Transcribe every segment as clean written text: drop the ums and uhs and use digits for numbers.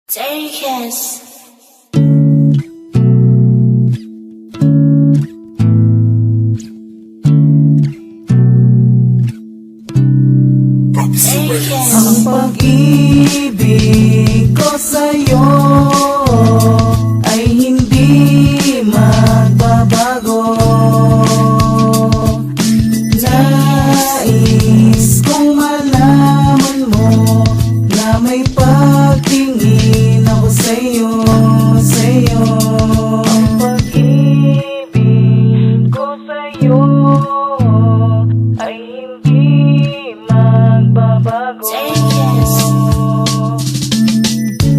Take us. Ang pag-ibig ko sa'yo ay hindi magbabago. Nais kong malaman mo na may pagtingin ako sa'yo, sa'yo. Ang pag-ibig ko sa'yo ay hindi magbabago.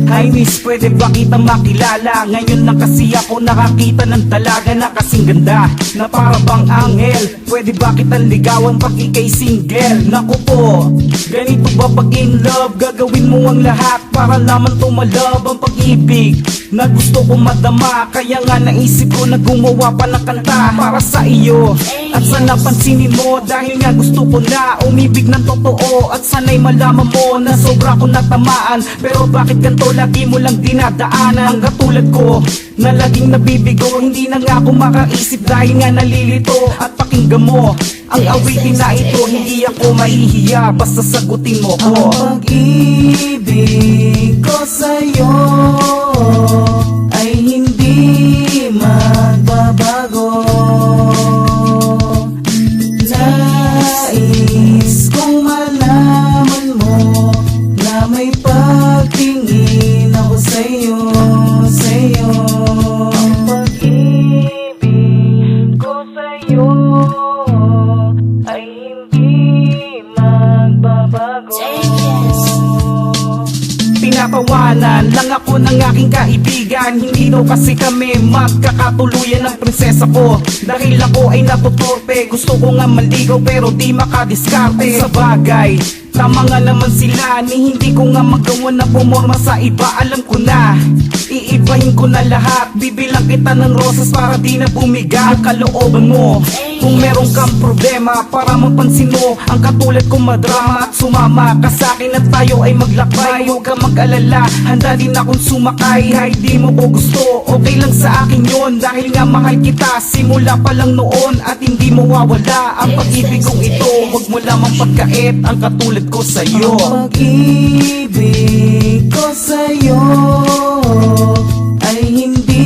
Hi miss, pwede ba kita makilala? Ngayon lang kasi ako nakakita ng talaga na kasing ganda, na para bang anghel. Pwede ba kitang ligawan pag ika'y single? Naku po, ganito ba pag in love? Gagawin mo ang lahat para naman tumalab ang pag-ibig na gusto ko madama. Kaya nga naisip ko na gumawa pa ng kanta para sa iyo. At sana pansinin mo dahil nga gusto ko na umibig ng totoo. At sana'y malaman mo na sobra ko natamaan. Pero bakit ganito lagi mo lang dinadaanan? Ang katulad ko na laging nabibigo, hindi na nga ako makaisip dahil nga nalilito. At pakinggan mo ang awitin na ito, hindi ako mahihiya, basta sagutin mo ko. Ang pag-ibig ko sa'yo ay hindi magbabago. Nais kong malaman mo na may pagtingin ako sa'yo, sa'yo. Ang pag-ibig ko sa'yo ay hindi magbabago. Pinakawanan lang ako ng aking kaibigan, hindi daw kasi kami magkakatuluyan ng prinsesa ko. Dahil ako ay natutorpe, gusto ko nga maligaw pero di makadiskarte. Sa bagay, tama nga naman sila, ni hindi ko nga magawa na pumorma sa iba. Alam ko na, iibahin ko na lahat. Bibilang kita ng rosas para di na bumiga ang kalooban mo. Kung meron kang problema para mapansin mo ang katulad kong madrama at sumama ka sa'kin at tayo ay maglakbay. Huwag kang mag-alala, handa din akong sumakay. Kahit di mo ko gusto, okay lang sa akin yon. Dahil nga mahal kita simula pa lang noon at hindi mawawala ang pag-ibig kong ito. Huwag mo lamang pagkait ang katulad ko sa'yo. Ang pag-ibig ko sa'yo ay hindi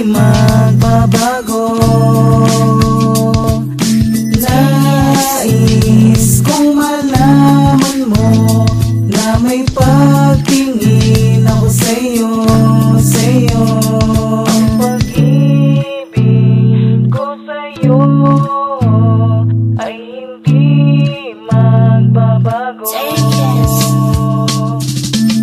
magbabago. Nais kong malaman mo na may pagtingin ako sa'yo, sa'yo. Ang pag-ibig ko sa'yo ay hindi magbabago.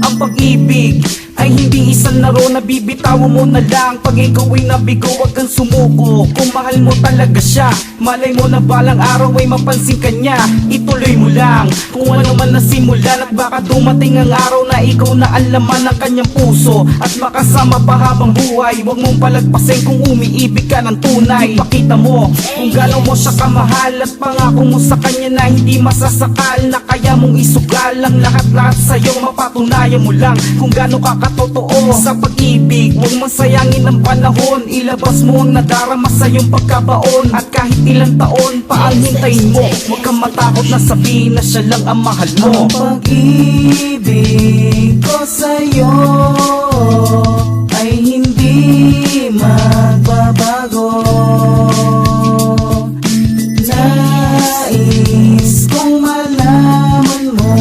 Ang pag-ibig ay hindi isang laro na bibitawan mo na lang. Pag ikaw ay nabigo, wag kang sumuko. Kung mahal mo talaga siya, malay mo na balang araw ay mapansin ka niya. Ituloy mo lang kung ano man nasimulan. At baka dumating ang araw na ikaw na ang laman ng kanyang puso at makasama pa habang buhay. Huwag mong palagpasin kung umiibig ka ng tunay. Ipakita mo kung gano'n mo siya kamahal at pangako mo sa kanya na hindi masasakal, na kaya mong isugal ang lahat-lahat sa'yo. Mapatunayan mo lang kung gano'n ka katotoo sa pag-ibig. Huwag masayangin ang panahon, ilabas mo ang nadarama sa iyong pagkabaon. At kahit ilang taon pa ang hintayin mo, huwag kang matakot na sabihin na siya lang ang mahal mo. Ang pag-ibig ko sa'yo ay hindi magbabago. Nais kong malaman mo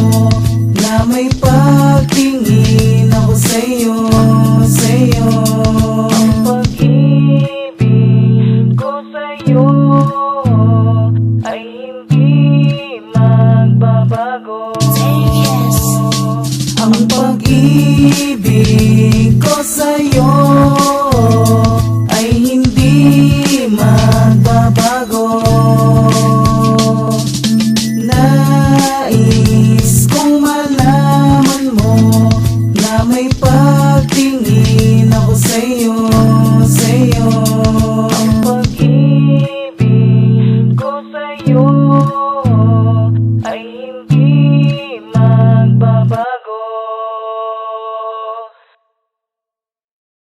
na may pagtingin ako sa'yo, sa'yo. Ang pag-ibig ko sa'yo ay hindi magbabago. Ang pag-ibig ko sa'yo ay hindi magbabago. Nais kong malaman mo na may pagtingin ako sa'yo, sa'yo.